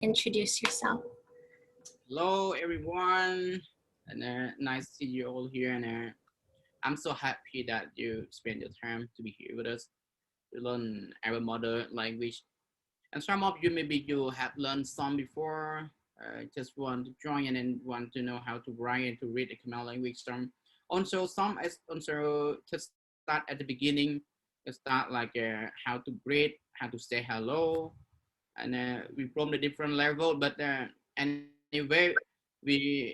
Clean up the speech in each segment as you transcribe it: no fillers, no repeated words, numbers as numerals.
introduce yourself. Hello, everyone, and nice to see you all here. And I'm so happy that you spend your time to be here with us to learn our mother language. And some of you maybe you have learned some before, just want to join and then want to know how to write and to read the Khmer language. Some as also just start at the beginning. Start like how to greet, how to say hello, and we from the different level. But anyway,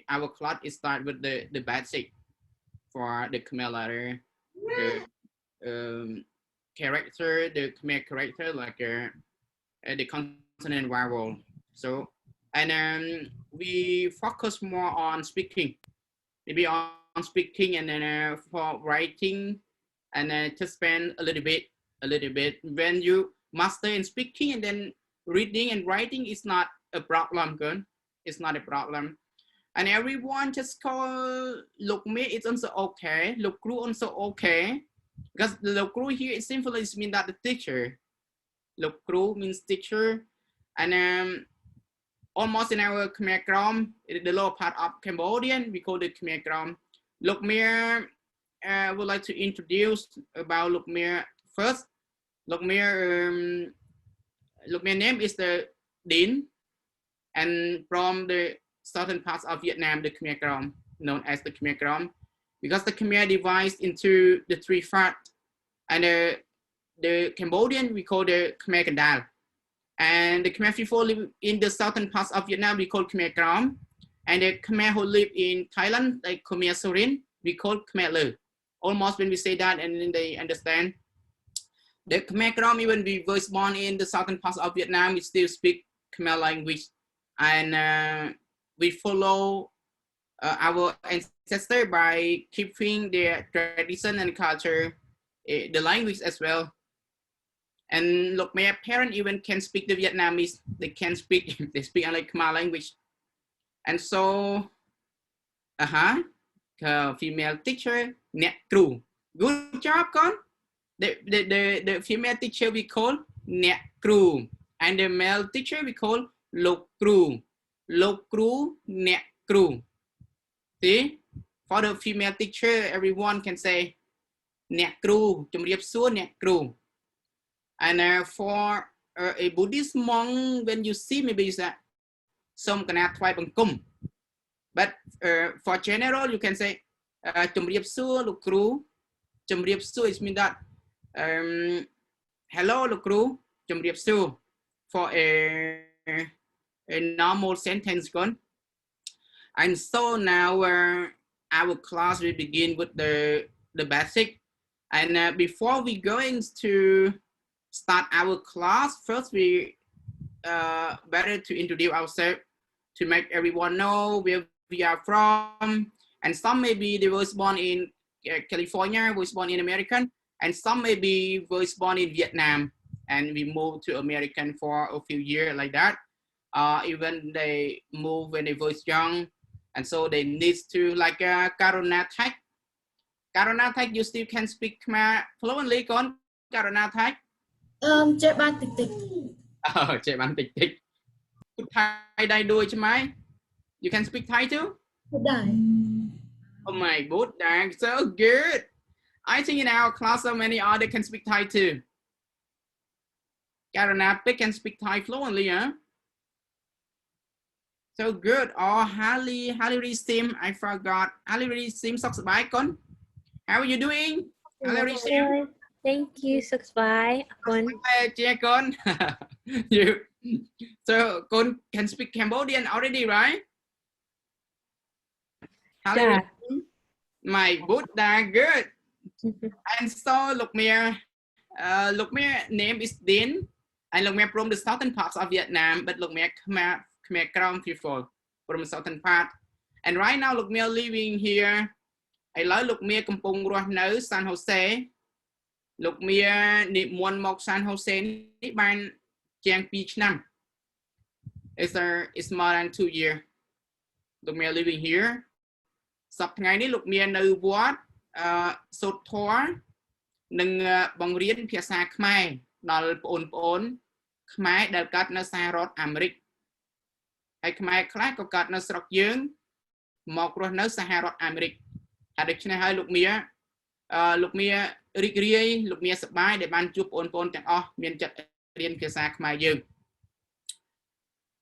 our class is start with the basic for the Khmer letter, the um, character, the Khmer character, like the consonant vowel. So, and we focus more on speaking, maybe on speaking, and then for writing, and just spend a little bit. When you master in speaking and then reading and writing is not a problem, girl. It's not a problem. And everyone just call look me. It's also okay. Look crew also okay. Because the look crew here it simply means that the teacher. Look crew means teacher, and almost in our Khmer Krom, the lower part of Cambodian, we call it Khmer Krom. Look me. Would like to introduce about Lukmir first. Lukmir name is the Den, and from the southern parts of Vietnam, the Khmer Krom, known as the Khmer Krom, because the Khmer divides into the three parts, and the Cambodian we call the Khmer Kandal, and the Khmer people live in the southern parts of Vietnam we call Khmer Krom, and the Khmer who live in Thailand like Khmer Surin we call Khmer Le. Almost when we say that and then they understand. The Khmer Krom, even we was born in the southern parts of Vietnam, we still speak Khmer language. And we follow our ancestors by keeping their tradition and culture, the language as well. And look, my parents even can speak the Vietnamese. They can speak, they speak like Khmer language. And so, female teacher, Nè Cru. Good job, con. The female teacher we call Nè Cru. And the male teacher we call Lục Cru. Lục Cru, Nè Cru. See? For the female teacher, everyone can say Nè Cru. Chum riep xua Nè Cru. And for a Buddhist monk, when you see maybe you say Som Kana Thwai Bang Kum. But for general, you can say Chum riep xua Lục Cru. Chum riep xua is mean that hello Lục Cru. Chum riep xua for a normal sentence gone. And so now our class will begin with the basic. And before we going to start our class, first we better to introduce ourselves to make everyone know where we are from. And some maybe they was born in California, was born in American, and some maybe was born in Vietnam, and we moved to American for a few years like that. Even they moved when they was young, and so they need to like Karuna Thach. Karuna Thach, you still can speak Khmer fluently, con Karuna Thach. Chạy ban tịch tịch. Chạy ban tịch tịch. Thai Dai đuôi chứ mấy? You can speak Thai too? Oh my god, that's so good. I think in our class so many others can speak Thai too. Karuna Thach can speak Thai fluently, huh? So good. Oh, Hallie Sim, I forgot. Hallie Sim socks by con. How are you doing? Hallie Sim. Thank you, Suksbai. Con. Con. You. So con can speak Cambodian already, right? Yeah. My Buddha, good. And so Lukmir name is Din, and Lukmir from the southern parts of Vietnam, but Lukmir Khmer Krom people from the southern part. And right now Lukmir living here. I love Lukmir Kampong Roi Nau, San Jose. Lukmir Nip Mon Mok San Jose Nip Ban Chiang Beach Nam. It's more than 2 years. Lukmir living here. Sắp ngày ní Lukmirនៅវត្តសូត្រធម៌និងបង្រៀនភាសាខ្មែរដល់បងប្អូនខ្មែរដែលកើតនៅសហរដ្ឋអាមេរិក ហើយខ្មែរខ្លះក៏កើតនៅស្រុកយើងមករស់នៅសហរដ្ឋអាមេរិកហើយដូច្នេះហើយលោកមៀរីករាយលោកមៀសប្បាយដែលបានជួបបងប្អូនទាំងអស់មានចិត្តរៀនភាសាខ្មែរយើង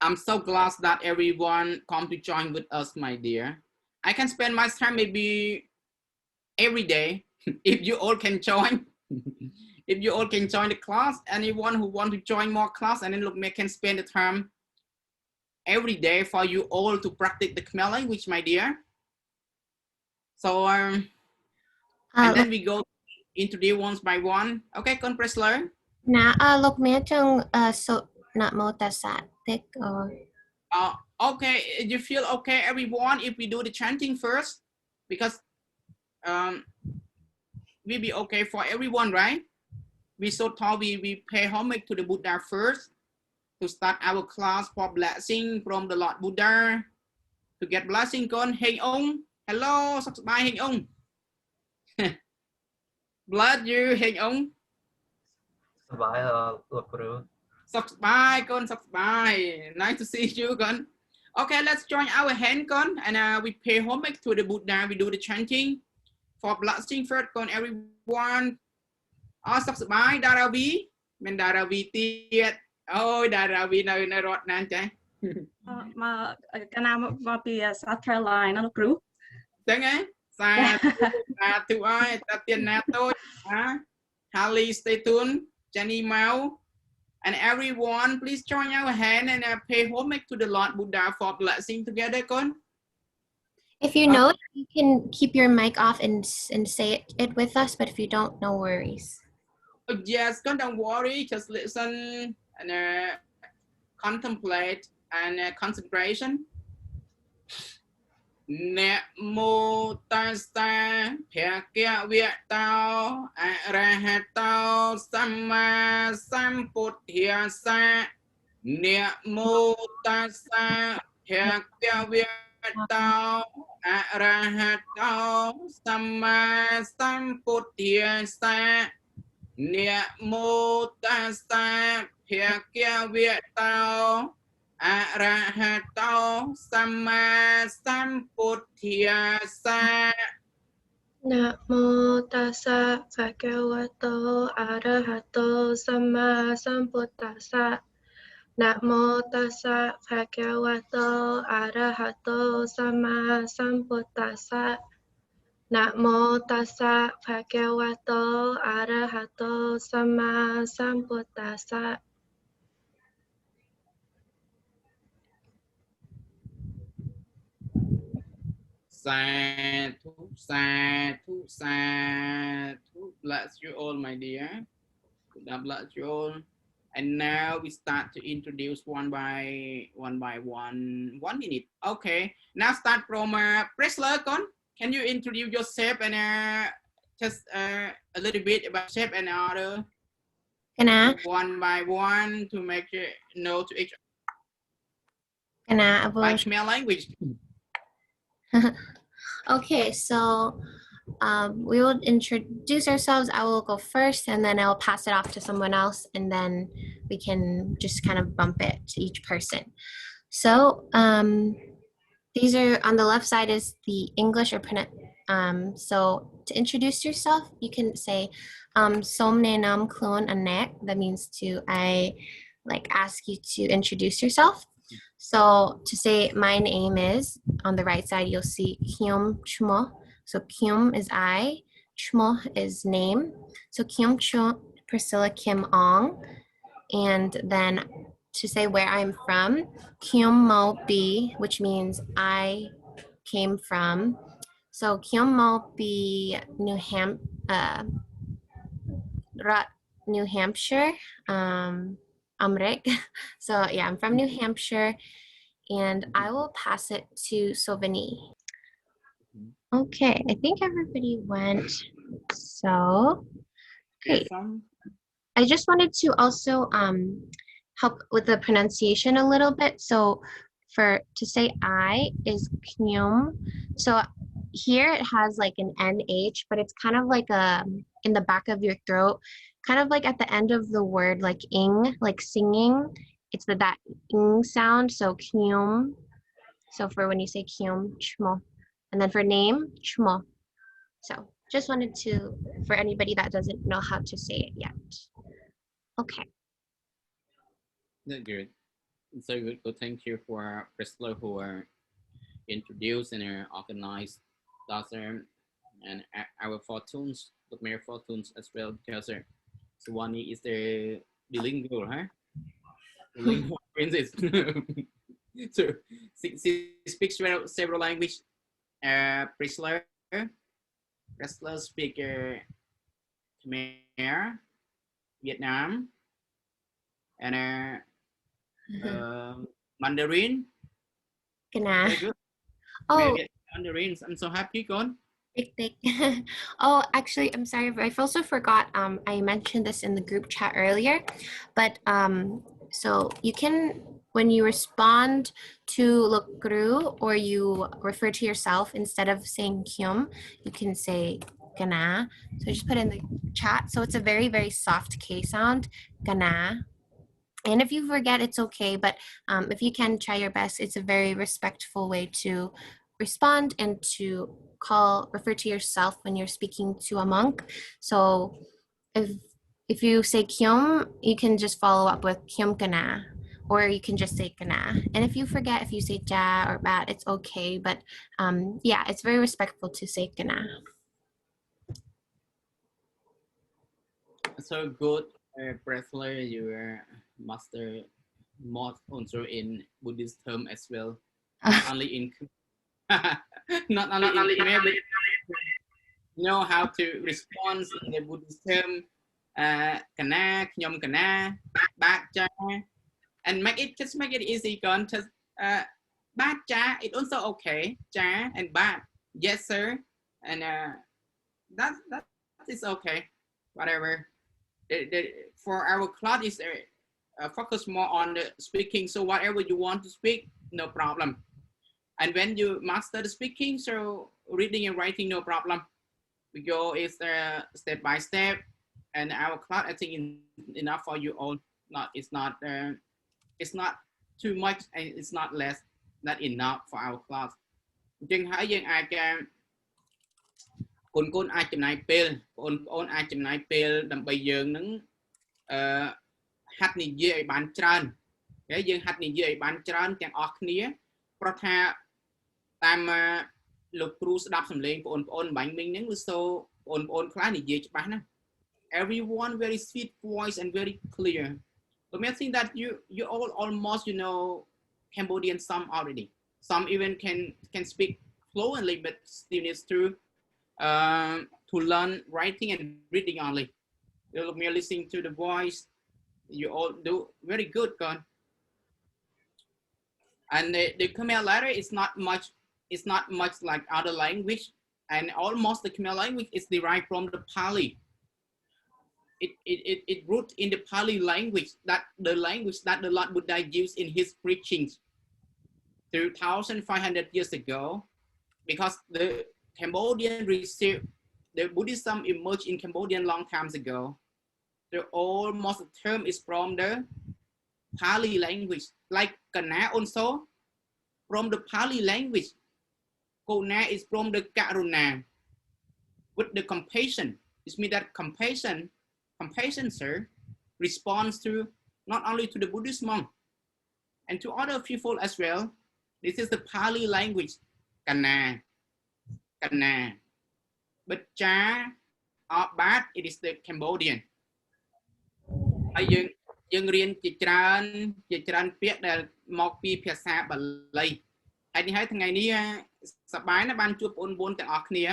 I'm so glad that everyone come to join with us, my dear. I can spend my time maybe every day if you all can join. If you all can join the class, anyone who want to join more class, and then look, me can spend the time every day for you all to practice the Khmer language, my dear. So and then we go introduce one by one. Okay, con press learn. ណាលោកមានចង់សូត្រណាមោតាសាតិច or okay, you feel okay, everyone, if we do the chanting first, because we be okay for everyone, right? We so tall, we pay homage to the Buddha first to start our class for blessing from the Lord Buddha. To get blessing, con Heng Ong. Hello, subscribe Heng Ong. Bless you, Heng Ong. Subscribe, con subscribe. Nice to see you, con. Okay, let's join our hand, con, and we pay homage to the Buddha. We do the chanting for blessing first, con. Everyone. Subscribe, Daravi. Men Daravi tiệt. Ôi, Daravi nơi rót nan trái. Mà cái nào mà bị South Carolina nó cứu. Đúng ấy. Sa thu ai ta tiền na tôi. Harley, stay tuned. Jenny Mao. And everyone, please join our hand and pay homage to the Lord Buddha for blessing together, con. if you know it, you can keep your mic off and say it with us, but if you don't, no worries. Oh, yes, con, don't worry, just listen and contemplate and concentration. Namo tassa bhagavato arahato samma sambuddhassa. Namo tassa bhagavato arahato samma sambuddhassa. Namo tassa bhagavato arahato samma sambuddhassa. Namo tassa bhagavato arahato samma sambuddhassa. Namo tassa bhagavato arahato samma sambuddhassa. Namo tassa bhagavato arahato samma sambuddhassa. Sadhu, sadhu, sadhu. Bless you all, my dear. God bless you all. And now we start to introduce one by one. 1 minute. Okay. Now start from Presler, con. Can you introduce yourself and just a little bit about yourself and other? Can I? One by one to make you know to each Can I? by Khmer language. Okay, so we will introduce ourselves. I will go first, and then I'll pass it off to someone else, and then we can just kind of bump it to each person. So these are on the left side is the English or so to introduce yourself, you can say Somne Nam Klon Anek. That means I ask you to introduce yourself. So to say my name is, on the right side, you'll see Kyum Chmo. So Kyum is I, Chmo is name. So Kyum Chmo, Priscilla Kim Ong. And then to say where I'm from, Kyum Mo Bi, which means I came from. So Kyum Mo Bi, New Hampshire. Amrik. So yeah, I'm from New Hampshire, and I will pass it to Sovini. Okay, I think everybody went. So great. I just wanted to also help with the pronunciation a little bit. So to say I is Kyum. So here it has like an NH, but it's kind of like in the back of your throat, kind of like at the end of the word, like ing, like singing. it's that ing sound, so kyum. So for when you say kyum, chmo. And then for name, chmo. So just wanted to, for anybody that doesn't know how to say it yet. Okay. That's good. So good. Well, thank you for Priscilla who introduced and organized that and our fortunes, the Khmer fortunes as well, because Sawani is the bilingual, huh? Bilingual princess. So she speaks several languages. Priscilla speak Khmer, Vietnam, and Mandarin. Gonna. Very good. Oh, Mandarins. I'm so happy, Con. Tick. Oh, actually, I'm sorry, but I've also forgot. I mentioned this in the group chat earlier, but so you can, when you respond to lokru or you refer to yourself, instead of saying kyum, you can say gana. So just put in the chat. So it's a very, very soft K sound, gana. And if you forget, it's okay. But if you can, try your best. It's a very respectful way to respond and to refer to yourself when you're speaking to a monk. So if you say kyum, you can just follow up with kyum kana, or you can just say kana. And if you forget, if you say ja or bat, it's okay. But yeah, it's very respectful to say kana. So good, Presley. You master mod also in Buddhist term as well. Not only in not only in Khmer, but know how to respond in the Buddhist term. Kana, nyom kana, bat cha, and just make it easy. Con just bat cha. It also okay. Cha and bat. Yes sir. And that is okay. Whatever. For our class is focus more on the speaking. So whatever you want to speak, no problem. And when you master the speaking, so reading and writing, no problem. We go is step by step, and our class I think is enough for you all. It's not too much and it's not less. Not enough for our class. ចឹងហើយយើងអាចកូនអាចចំណាយពេលបងប្អូនអាចចំណាយពេលដើម្បីយើងនឹងហាត់និយាយឲ្យបានច្រើនហើយយើងហាត់និយាយឲ្យបានច្រើនទាំងអស់គ្នាព្រោះថាតាមលោកគ្រូស្ដាប់សំឡេងបងប្អូនបាញ់មិញហ្នឹងគឺសូបងប្អូនខ្លះនិយាយច្បាស់ណាស់ everyone very sweet voice and very clear. So I think that you all almost Cambodian some already. Some even can speak fluently, but still needs to learn writing and reading only. You're listening to the voice. You all do very good, God. And the Khmer letter is not much. It's not much like other language, and almost the Khmer language is derived from the Pali. It root in the Pali language, that the language that the Lord Buddha used in his preachings 2,500 years ago, because the Cambodian received the Buddhism emerged in Cambodia long times ago. The almost term is from the Pali language, like Kana also from the Pali language. Kona is from the Karuna, with the compassion. It means that compassion, sir, responds to not only to the Buddhist monk and to other people as well. This is the Pali language, Kana. But cha or bat, it is the Cambodian. ហើយយើងរៀនជាច្រើនពាក្យដែលមកពីភាសាបាលីហើយនេះហើយថ្ងៃនេះសប្បាយណាស់បានជួបបងប្អូនទាំងអស់គ្នា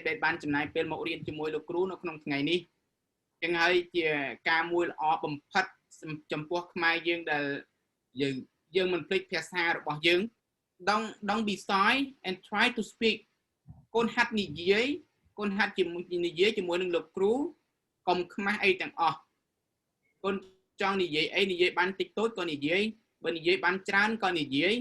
ដែលបានចំណាយពេលមករៀនជាមួយលោកគ្រូនៅក្នុងថ្ងៃនេះចឹងហើយជាការមួយល្អបំផុតចំពោះខ្មែរយើងដែលយើងមិនភ្លេចភាសារបស់យើង Don't be shy and try to speak. កូនហាត់និយាយជាមួយនឹងលោកគ្រូកុំខ្មាស់អីទាំងអស់កូនចង់និយាយអីនិយាយបានតិចតូចក៏និយាយបើនិយាយបានច្រើនក៏និយាយ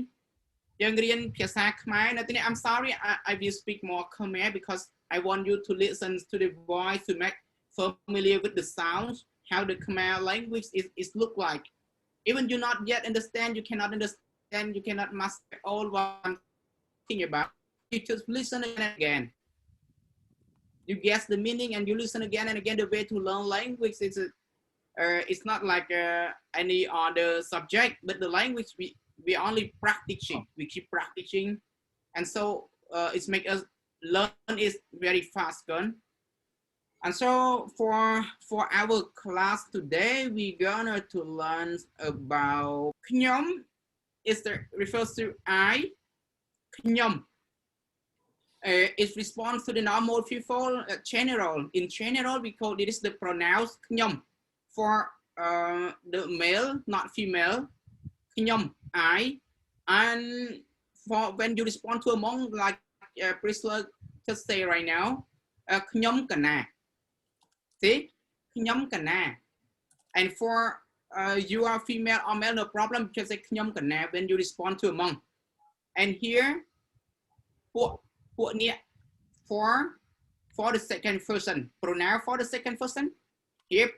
យើងរៀនភាសាខ្មែរនៅទីនេះ I'm sorry I will speak more Khmer because I want you to listen to the voice to make familiar with the sounds how the Khmer language is look like Even you not yet understand, you cannot understand, you cannot master all what I'm talking about. You just listen again and again. You guess the meaning and you listen again and again. The way to learn language is it's not like any other subject, but the language we only practicing. We keep practicing, and so it's make us learn is very fast, gone. And so for our class today, we're gonna to learn about knyom. Refers to I. Knyom. It responds to the normal people, general. In general, we call this the pronouns knyom. For the male, not female, knyom, I. And for when you respond to a monk, like Priscilla just say right now, knyom kana. See, knyom kana. And for you are female or male, no problem, because say knyom kana when you respond to a monk. And here, for the second person, pronoun for the second person, here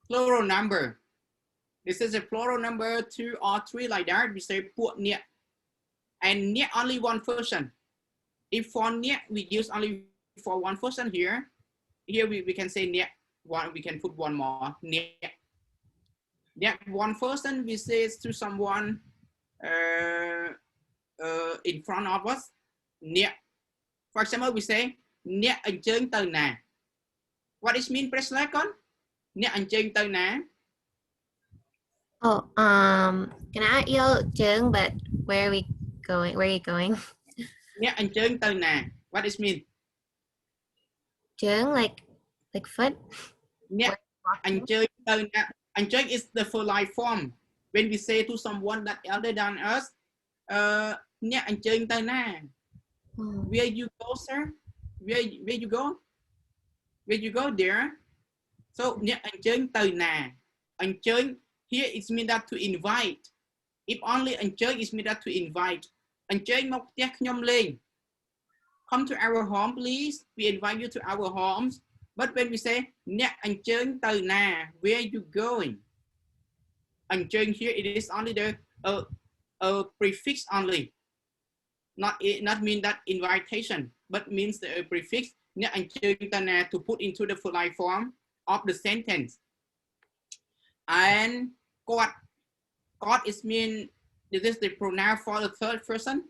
plural number. This is a plural number 2 or 3 like that. We say and only one person. If for we use only for one person here we can say one. We can put one more one person. We say to someone in front of us. For example, we say anh chơi từ nè. What is mean, press like on? Anh chơi từ nè. Oh, can I yêu chừng, but where are we going? Where are you going? Anh chơi từ nè. What is mean? Chừng, like foot? Anh chơi từ nè. Anh chơi is the polite form. When we say to someone that elder than us, anh chơi từ nè. Where you go, sir? Where you go? Where you go there? So anh chơi từ nè. Anh chơi here it means that to invite. If only anh chơi it means that to invite. Anh chơi một tiết nhóm lên. Come to our home, please. We invite you to our homes. But when we say anh chơi từ nè, where you going? Anh chơi here it is only the prefix only. Not mean that invitation, but means the prefix to put into the polite form of the sentence. And God is mean, this is the pronoun for the third person.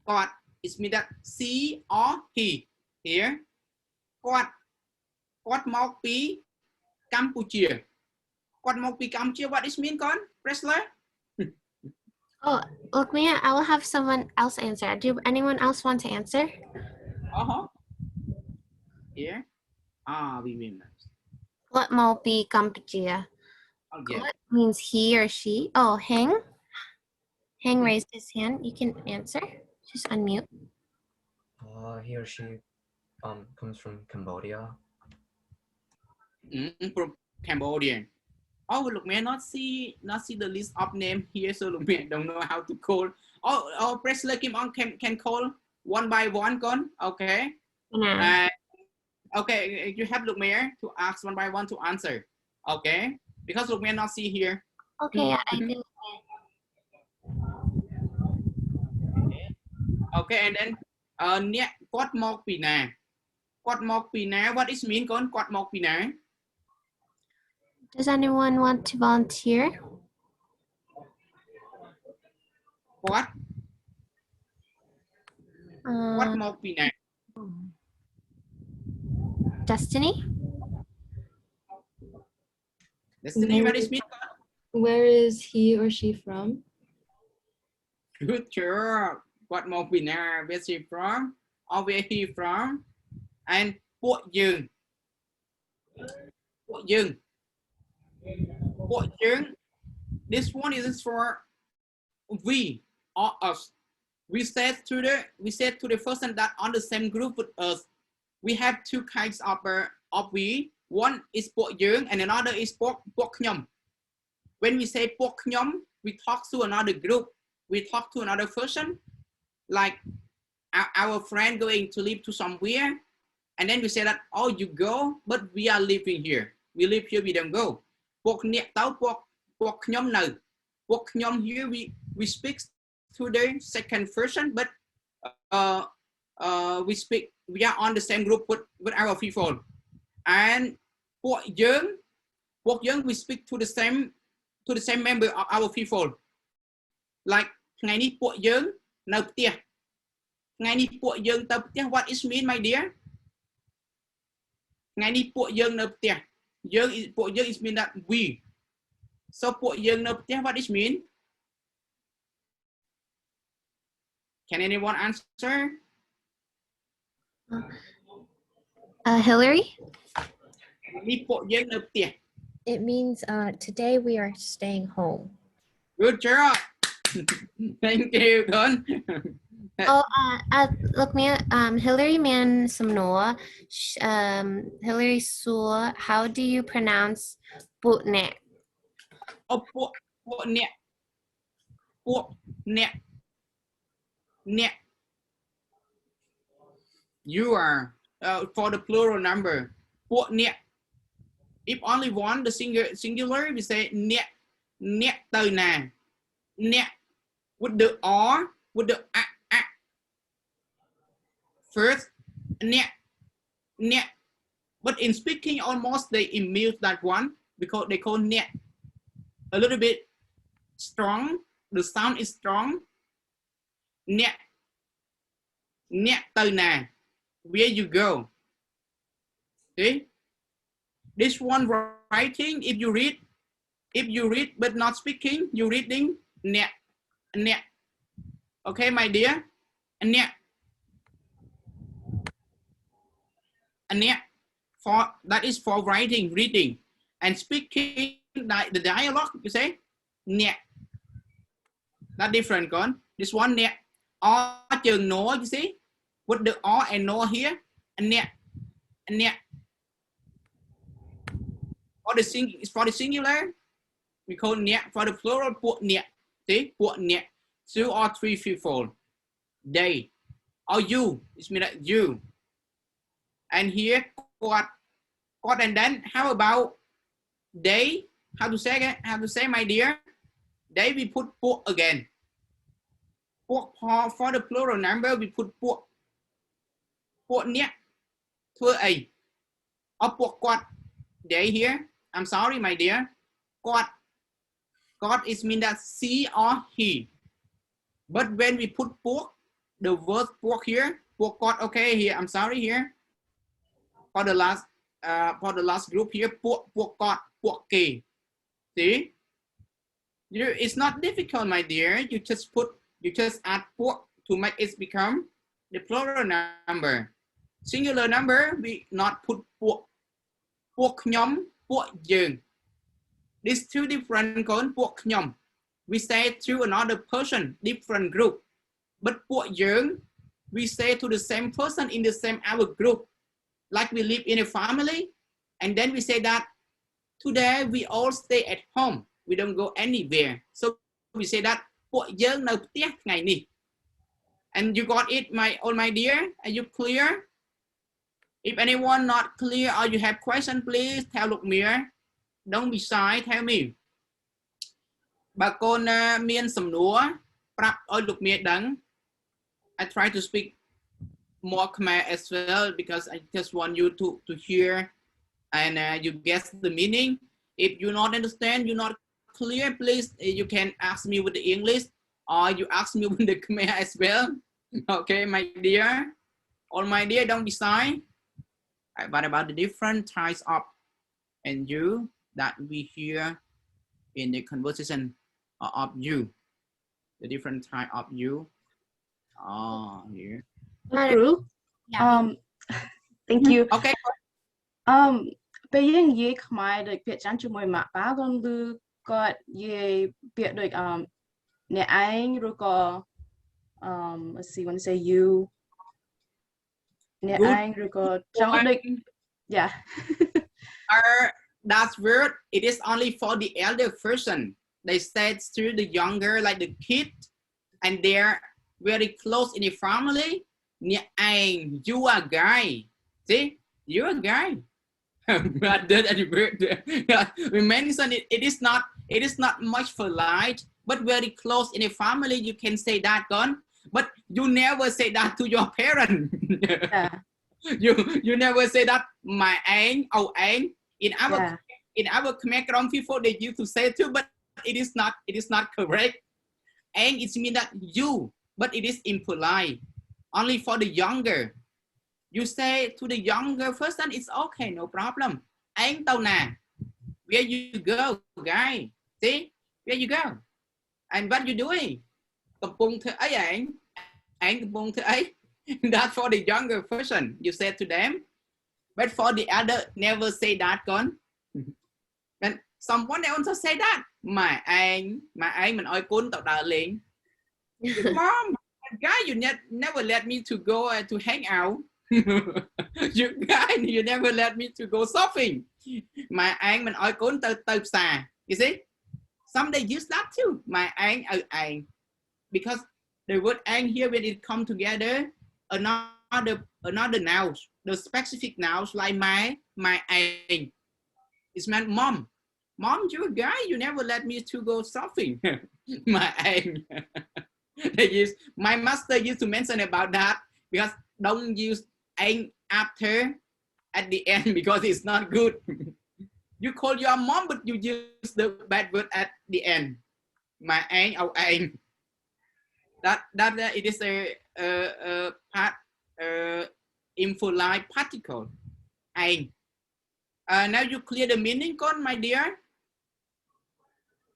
God is mean that she or he here. God mọc pi Campuchia. God mọc pi Campuchia. What is mean, con? Presler? Oh, look, Mia, I will have someone else answer. Do anyone else want to answer? Here. We win. What mau pi Campuchia? Yeah. What means he or she? Oh, Heng raised his hand. You can answer. Just unmute. He or she comes from Cambodia. From Cambodia. Oh, look, man, not see the list of name here, so look, man, don't know how to call. Oh, Presley Kim on can call one by one, con. Okay. Okay, you have look, Mayor, to ask one by one to answer. Okay, because look, man, not see here. Okay, yeah, I do. Okay, and then quad mọc pi nè. Quad mọc pi nè. What is mean, con? Quad mọc pi nè. Does anyone want to volunteer? What? What mọc pi nè? Destiny? Destiny, what is mean, con? Where is he or she from? Good job. What mọc pi nè? Where's he from? Or where he from? Andពួកយើង.ពួកយើង. This one is for we or us. We said to the person that on the same group with us. We have two kinds of we. One isពួកយើងand another isពួកខ្ញុំ. When we sayពួកខ្ញុំ, we talk to another group. We talk to another person, like our friend going to live to somewhere, and then we say that, oh, you go, but we are living here. We live here, we don't go. ពួកខ្ញុំនៅ ពួកខ្ញុំ here we speak to the second person, but we are on the same group with our people, and ពួកយើង we speak to the same member of our people, like ថ្ងៃនេះពួកយើងនៅផ្ទះ ថ្ងៃនេះពួកយើងទៅផ្ទះ what is mean my dear ថ្ងៃនេះពួកយើងនៅផ្ទះ ពួកយើង is mean that we, so ពួកយើងនៅផ្ទះ what is mean? Can anyone answer? Hillary? នេះពួកយើងនៅផ្ទះ It means today we are staying home. Good job. Thank you, Don. Oh, look, Hillary man Samnoa. Hillary Saw, how do you pronounce Butnek? Oh,ពួកអ្នក You are for the plural number. ពួកអ្នក If only one, the singular, we say អ្នក ទៅណា អ្នក with the R, with the A. First អ្នក but in speaking almost they mute that one because they call អ្នក a little bit strong. The sound is strong. អ្នក ទៅណា Where you go? Okay. This one writing, if you read but not speaking, you reading អ្នក Okay, my dear. អ្នក for that is for writing, reading, and speaking. The dialogue, you say អ្នក That different, con. This one អ្នក or ជើង no, you see, with the or and no here, អ្នក for the singular, we call អ្នក for the plural ពួក អ្នក see ពួក អ្នក two or three people, they, or you, it's mean that you, and here គាត់ and then how about they? How to say my dear? They, we put ពួក again. ពួក for the plural number, we put ពួក អ្នក ធ្វើអី or ពួកគាត់ they here. I'm sorry, my dear. គាត់ is mean that she or he. But when we put ពួក the word ពួក here, ពួកគាត់ okay here. I'm sorry here. For the last group here, ពួកគាត់ ពួកគេ See? It's not difficult, my dear. You just add ពួក to make it become the plural number. Singular number, we not put ពួក ខ្ញុំ ពួកយើង These two different ពួកខ្ញុំ we say to another person, different group. But ពួកយើង we say to the same person in the same our group. Like we live in a family, and then we say that today we all stay at home. We don't go anywhere. So we say that ពួកយើងនៅផ្ទះថ្ងៃនេះ And you got it, my dear? Are you clear? If anyone not clear or you have question, please tell Khmer. Don't be shy, tell me. បើកូនណាមានសំណួរប្រាប់ឲ្យលោកមេដឹង I try to speak more Khmer as well because I just want you to hear and you guess the meaning. If you not understand, you not clear, please you can ask me with the English or you ask me with the Khmer as well. Okay, my dear. All my dear, don't be shy. What about the different types of and you that we hear in the conversation of you? The different type of you. Here. Group. Yeah. Thank you. Okay. ពេលយើងនិយាយខ្មែរដូចពាក្យច្រើនជាមួយម៉ាក់ប៉ាគាត់គឺគាត់និយាយពាក្យដូចអ្នកឯងឬក៏ let's see when say you អ្នកឯងឬក៏ចង់ដូច yeah that word it is only for the elder person. They said to the younger like the kid and they're very close in the family.អ្នកឯង you are guy. See, you are guy. But we mentioned it is not It is not much polite, but very close in a family. You can say that, con. But you never say that to your parent. Yeah. You never say that my anh, oh anh. In our Khmer people, they used to say too, but it is not correct. And it means that you, but it is impolite. Only for the younger. You say to the younger person, it's okay, no problem. Anh tao nè. Where you go, guy? See? Where you go? And what you doing? Cầm bung thơ ấy anh? Anh cầm bung thơ ấy? That's for the younger person. You say to them. But for the other, never say that, con. And someone also say that. Mà anh mình ơi cuốn tao đợi liền. Mom, guy, you never let me to go to hang out. You never let me to go shopping. Mà anh mình ơi cuốn tao xà. You see? Some they use that too. My anh. Because the word anh here, when it come together, another nouns, the specific nouns like my anh. It's meant mom. Mom, you're a guy, you never let me to go shopping. My anh. My master used to mention about that, because don't use anh after at the end, because it's not good. You call your mom, but you use the bad word at the end. My anh, oh anh. That it is a part impolite particle. Anh. Now you clear the meaning, con, my dear.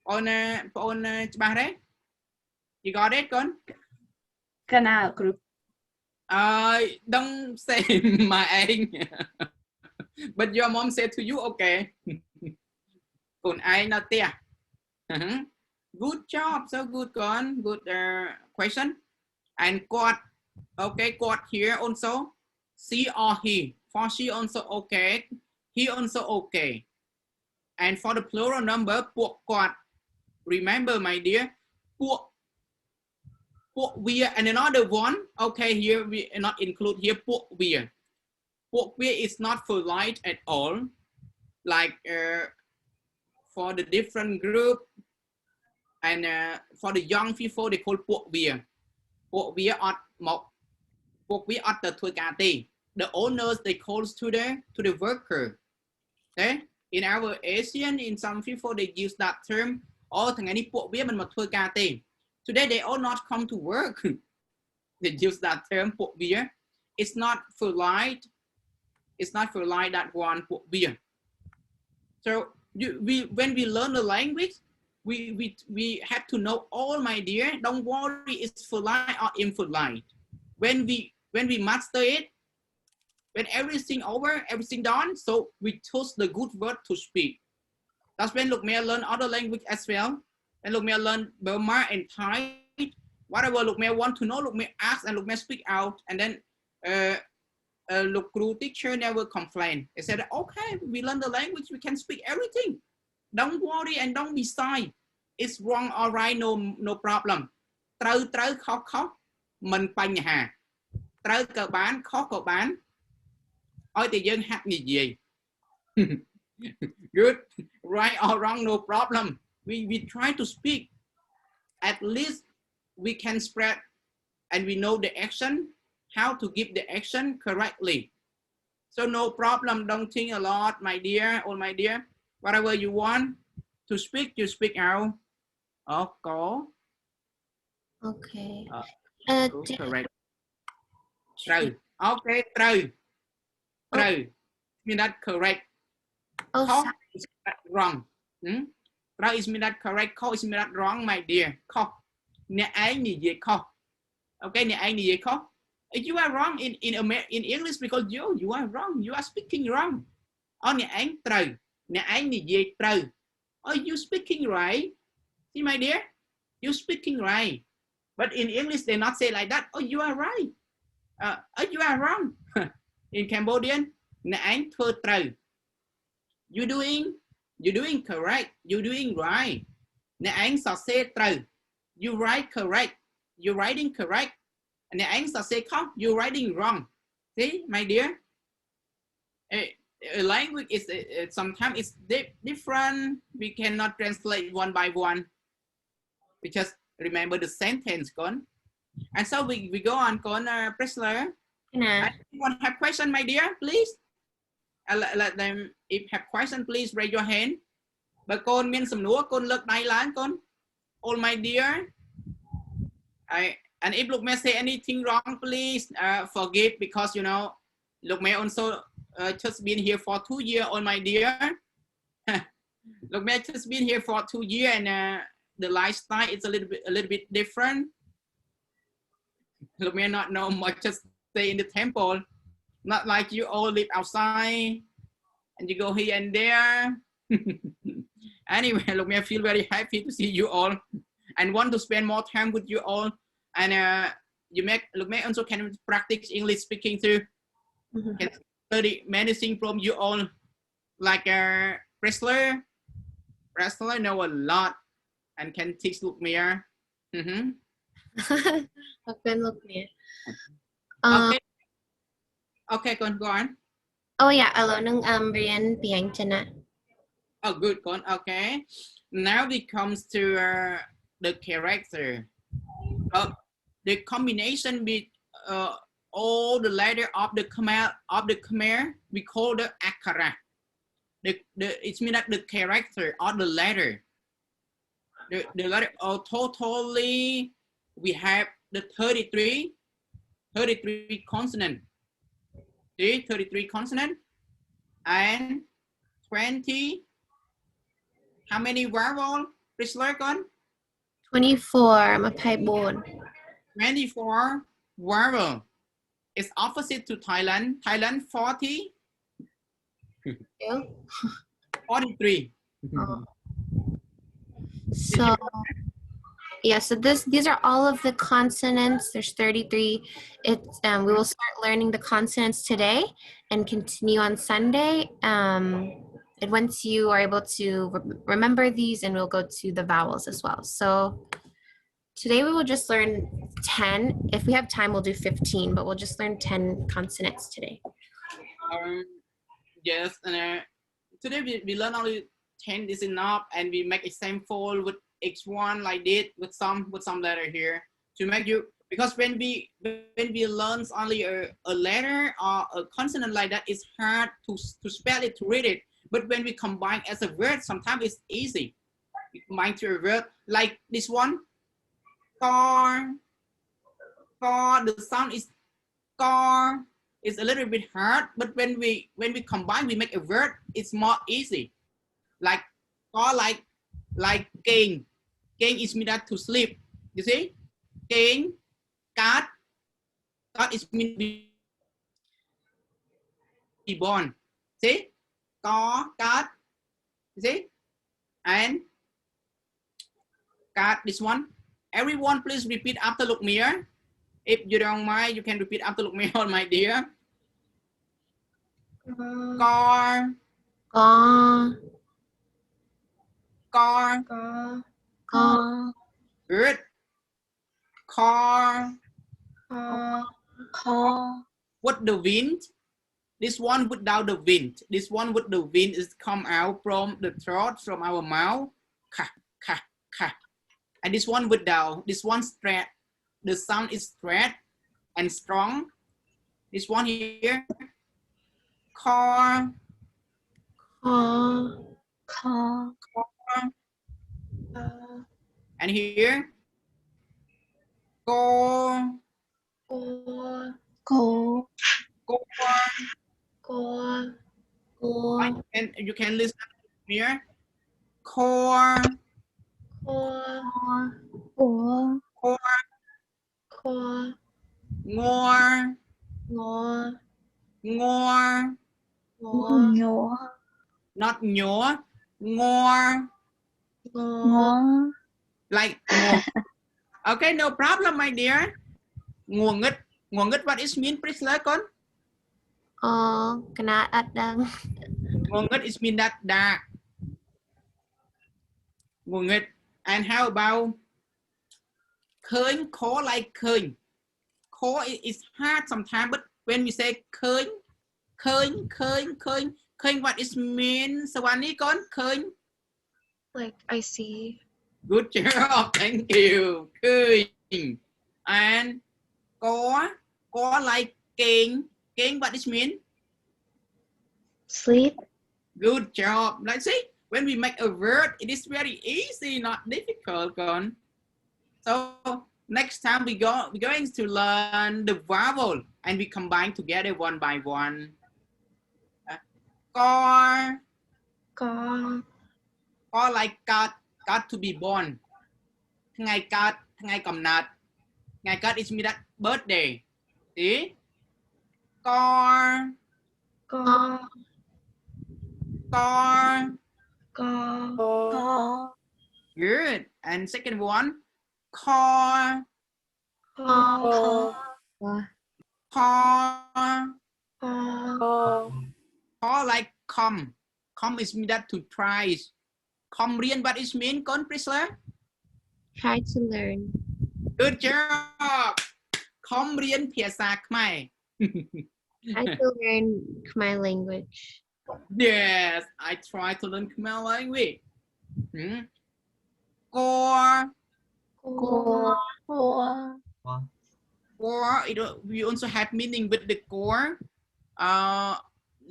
Onច្បាស់ទេ? You got it, con? Canal group. Don't say my anh. But your mom said to you, okay. Còn ai nó tia. Good job, so good, con. Good question. And quad. Okay, quad here also. She or he. For she also okay. He also okay. And for the plural number, puộc quad. Remember, my dear, puộc weir and another one. Okay, here we not include here puộc weir. Puộc weir is not polite at all. Like for the different group and for the young people, they call puộc weir. Puộc weir at mộc. Puộc weir at the thuê cà tì. The owners, they call to the worker. Okay. In our Asian, in some people, they use that term. Oh, thằng này puộc weir mình mà thuê cà tì. Today, they all not come to work. They use that term puộc weir. It's not polite. It's not polite, that one puộc weir. So when we learn the language, we have to know all, my dear. Don't worry, it's polite or impolite. When we master it, when everything over, everything done, so we choose the good word to speak. That's when look me learn other language as well. And look me learn Burma and Thai. Whatever look me want to know, look me ask and look me speak out. And then look crew teacher never complain. They said, okay, we learn the language, we can speak everything. Don't worry and don't be shy. It's wrong or right, no problem. Trâu khóc mình bành hà. Trâu cờ bán khó cờ bán. Ôi thì dân hát gì. Good, right or wrong, no problem. We try to speak. At least we can spread and we know the action, how to give the action correctly. So no problem, don't think a lot, my dear, or my dear. Whatever you want to speak, you speak out. Oh, go. Okay. Correct. True. Okay, true. True. Mean that correct. Oh, Khó sorry. is that wrong. True is mean that correct. Khó is mean that wrong, my dear. Khó. Nè anh gì vậy khó. Okay, nè anh gì vậy khó. You are wrong in English because you are wrong. You are speaking wrong. Oh, nè anh trừ. Nè anh gì vậy trừ. Oh, you speaking right. See, my dear, you speaking right. But in English, they not say like that. Oh, you are right. Oh, you are wrong. In Cambodian, nè anh thưa trừ. You doing correct. You doing right. Nè anh sẽ say trừ. You write correct. You writing correct. And the answer say, come, you're writing wrong. See, my dear? language is sometimes it's different. We cannot translate one by one. We just remember the sentence, con. And so we go on, con. Priscilla, anyone have question, my dear? Please. Let them. If have question, please raise your hand. But con miên sầm núa, con lật đáy lán, con. All my dear. And if look may say anything wrong, please forgive, because you know, look may also just been here for 2 years, all my dear. Look may just been here for 2 years, and the lifestyle is a little bit different. Look may not know much, just stay in the temple, not like you all live outside and you go here and there. Anyway, look may feel very happy to see you all and want to spend more time with you all. And you may also can practice English speaking too. Can study many things from you all, like wrestler know a lot and can teach Lukmir. Okay, go on. Oh yeah, alone Brian Piang Chana. Oh, good, con. Okay, now it comes to the character. The combination with all the letter of the Khmer, we call the akara. It means that the character or the letter. The letter totally we have the 33 consonant. See, 33 consonant and 20. How many vowel? Please look on. 24. I'm a pipe bone. 24 vowel. It's opposite to Thailand. Thailand 40. Yeah. 43. So yeah, so these are all of the consonants. There's 33. It's we will start learning the consonants today and continue on Sunday. And once you are able to remember these, and we'll go to the vowels as well. So today we will just learn 10. If we have time, we'll do 15, but we'll just learn 10 consonants today. Yes, and today we learn only 10 is enough, and we make example with each one like this with some letter here to make you, because when we learn only a letter or a consonant like that, it's hard to spell it, to read it. But when we combine as a word, sometimes it's easy. We combine to a word like this one, car. The sound is car. It's a little bit hard, but when we combine, we make a word. It's more easy. Like car, like king. King is mean that to sleep. You see, king, cat. Cat is mean to be born. See. Cat, you see, and cat, this one. Everyone, please repeat after Lukmir. If you don't mind, you can repeat after Lukmir, my dear. Car. Good. Car. What the wind? This one without the wind. This one with the wind is come out from the throat, from our mouth. Ka, ka, ka. And this one without. This one straight. The sound is straight and strong. This one here. Car. And here. Go. And you can listen here. Core. Ngor. Not nhor. Ngor. Like ngor. Okay, no problem, my dear. Ngor ngít. Ngor ngít, what is mean, please learn con? Kena adang. Ngor ngít is mean that dark. Ngor ngít. And how about khơi? Khó like khơi. Khó is hard sometimes, but when we say khơi, Khơi what is mean? Sawani con khơi. Like I see. Good job. Thank you. Khơi. And có like kênh. Kênh what is mean? Sleep. Good job. Let's see. When we make a word, it is very easy, not difficult. Con. So next time we're going to learn the vowel and we combine together one by one. Có like got to be born. Ngày cầm nạt. Ngày got is mean that birthday. See? Có good. And second one, call like come. Come is mean that to try. Come read what is mean, con Priscilla? Try to learn. Good job. Come read ភាសាខ្មែរ Try to learn Khmer language. Yes, I try to learn Khmer language. Core. We also have meaning with the core.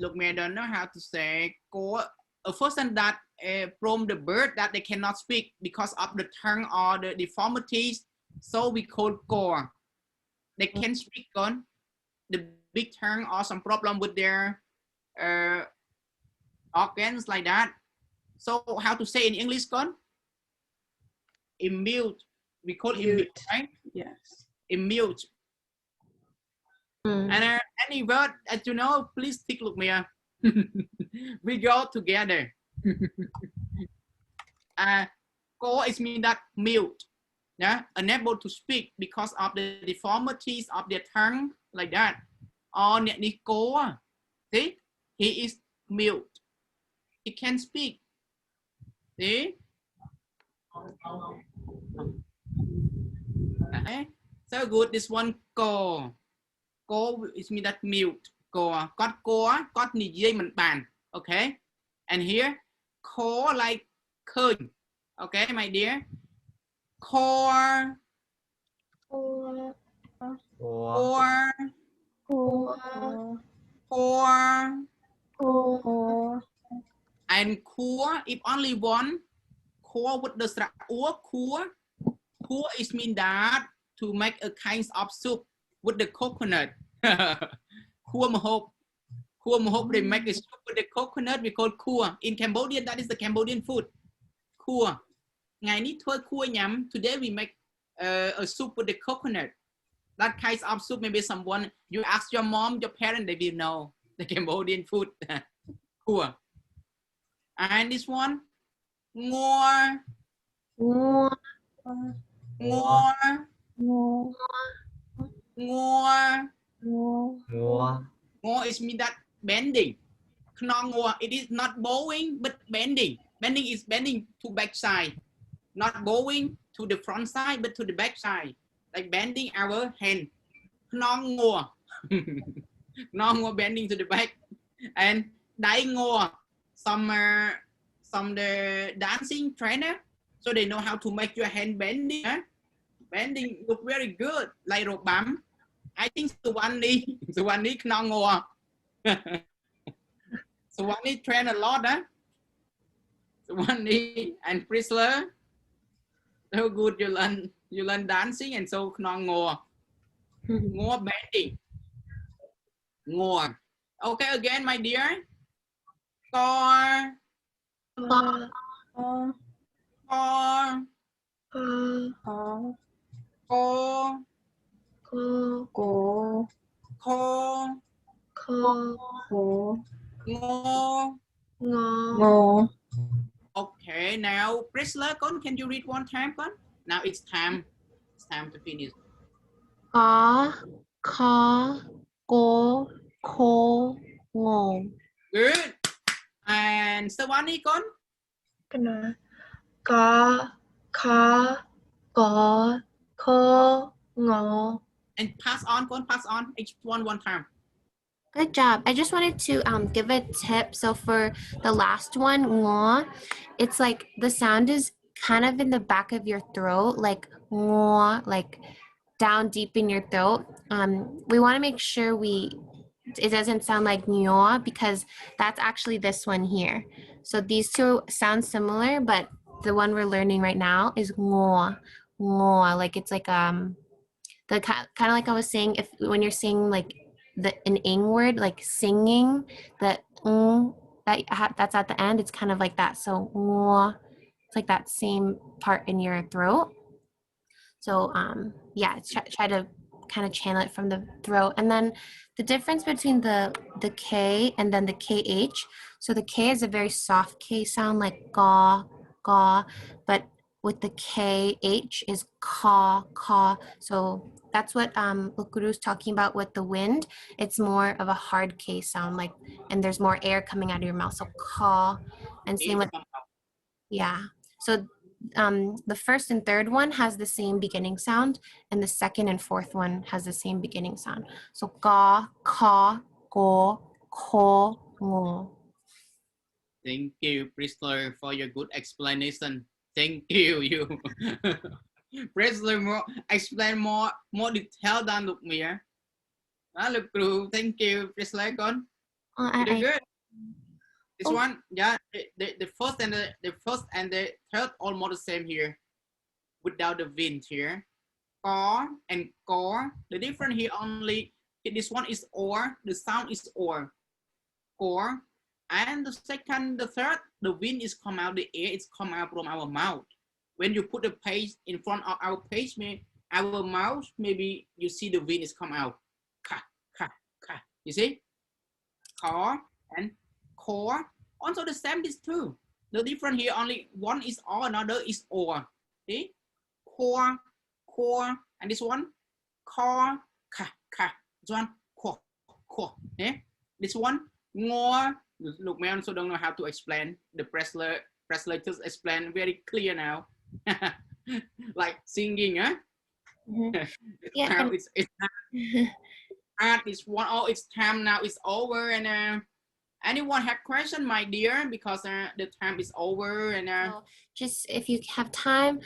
Look, me, I don't know how to say core. A person that from the bird that they cannot speak because of the tongue or the deformities, so we call core. They can speak on the big tongue or some problem with their organs like that. So how to say in English, con? Immute. We call immute, right? Yes. Immute. And any word that you know, please take a look, Mia. We go together. Ko is mean that mute. Yeah, unable to speak because of the deformities of their tongue, like that. Or Nico, see, he is mute. He can speak. See? Okay. So good. This one go. Go is mean that mute. Go. Got ni dây mình bàn. Okay. And here, call like khơi. Okay, my dear. Core. And core, if only one, core with the core is mean that to make a kind of soup with the coconut. Core mahop, they make a soup with the coconut, we call core. In Cambodia, that is the Cambodian food. Core. Ngày ní thôi cua nhắm. Today we make a soup with the coconut. That kind of soup, maybe someone, you ask your mom, your parent, they will know the Cambodian food. Cua. And this one, ngor. Ngor is mean that bending. Ngor, it is not bowing, but bending. Bending is bending to back side. Not bowing to the front side, but to the back side. Like bending our hand. Ngor bending to the back. And Dai ngor, some the dancing trainer, so they know how to make your hand bending. Bending look very good, like rope bump. I think the one need ngor. So one need train a lot, huh? So one need and Priscilla. So good, you learn dancing and so ngor bending. Ngor. Okay, again, my dear. Core. Okay, now Priscilla, can you read one time, con? Now it's time. It's time to finish. Good. And Savani, con? And pass on, con. Pass on. Each one time. Good job. I just wanted to give a tip. So for the last one, ngo, it's like the sound is kind of in the back of your throat, like ngo, like down deep in your throat. We want to make sure it doesn't sound like nyo because that's actually this one here. So these two sound similar, but the one we're learning right now is ngo, ngo. Like it's like the kind of like I was saying, if when you're saying like an ing word, like singing, the that's at the end, it's kind of like that. So ngo, it's like that same part in your throat. So yeah, try to kind of channel it from the throat. And then the difference between the K and then the KH. So the K is a very soft K sound like ga, ga, but with the KH is ka, ka. So that's what Lukuru's talking about with the wind. It's more of a hard K sound, like, and there's more air coming out of your mouth. So ka, and same with, yeah. So the first and third one has the same beginning sound, and the second and fourth one has the same beginning sound. So ka, ka, go, ko, ngo. Thank you, Priscilla, for your good explanation. Thank you. Priscilla, explain more detail than Lukmir. Look through. Thank you, Priscilla. You did good. This one, yeah, the first and the third almost the same here, without the wind here. Ko and ko. The difference here only this one is or. The sound is or. Or. And the second, the third, the wind is come out, the air is come out from our mouth. When you put the page in front of our page, our mouth, maybe you see the wind is come out. Ka, ka, ka. You see? Ka and core. Also the same is two. The difference here only one is or, another is or. See? Core, and this one, core, ka, ka. This one, core. Yeah? This one, more. Look, man, also don't know how to explain. The Pressler just explain very clear now. Like singing, huh? Mm-hmm. Yeah. Now it's art is one. Oh, it's time now. It's over. And anyone have question, my dear? Because the time is over. And so just if you have time,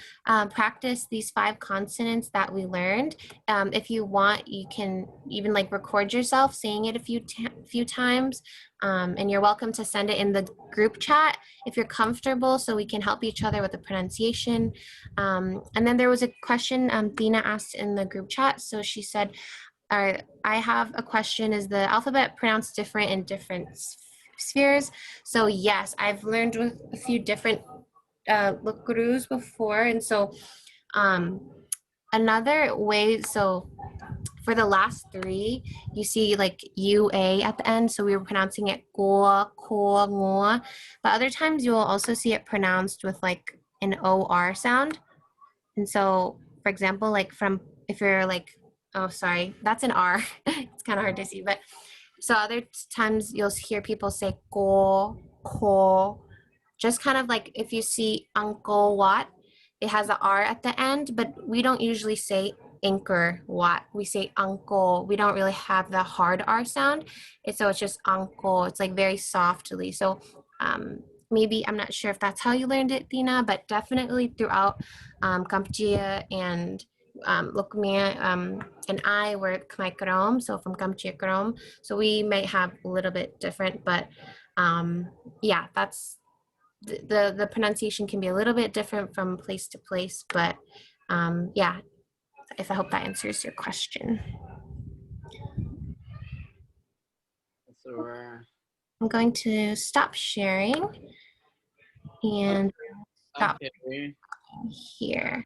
practice these 5 consonants that we learned. If you want, you can even like record yourself saying it a few times. And you're welcome to send it in the group chat if you're comfortable, so we can help each other with the pronunciation. And then there was a question Dina asked in the group chat. So she said, I have a question. Is the alphabet pronounced different in different spheres? So yes, I've learned with a few different gurus before. And so another way, so for the last 3, you see like UA at the end. So we were pronouncing it go, ko, ngo. But other times you will also see it pronounced with like an OR sound. And so, for example, like if you're like, oh, sorry, that's an R. It's kind of hard to see. But so other times you'll hear people say go, ko. Just kind of like if you see Uncle Wat, it has an R at the end, but we don't usually say Anchor Wat. We say Uncle. We don't really have the hard R sound. So it's just Uncle. It's like very softly. So maybe, I'm not sure if that's how you learned it, Dina, but definitely throughout Kampuchea and Khmer and I were Khmer Krom, so from Kampuchea Krom. So we may have a little bit different, but yeah, that's the pronunciation can be a little bit different from place to place, but yeah, if I hope that answers your question. so, I'm going to stop sharing and stop okay. here.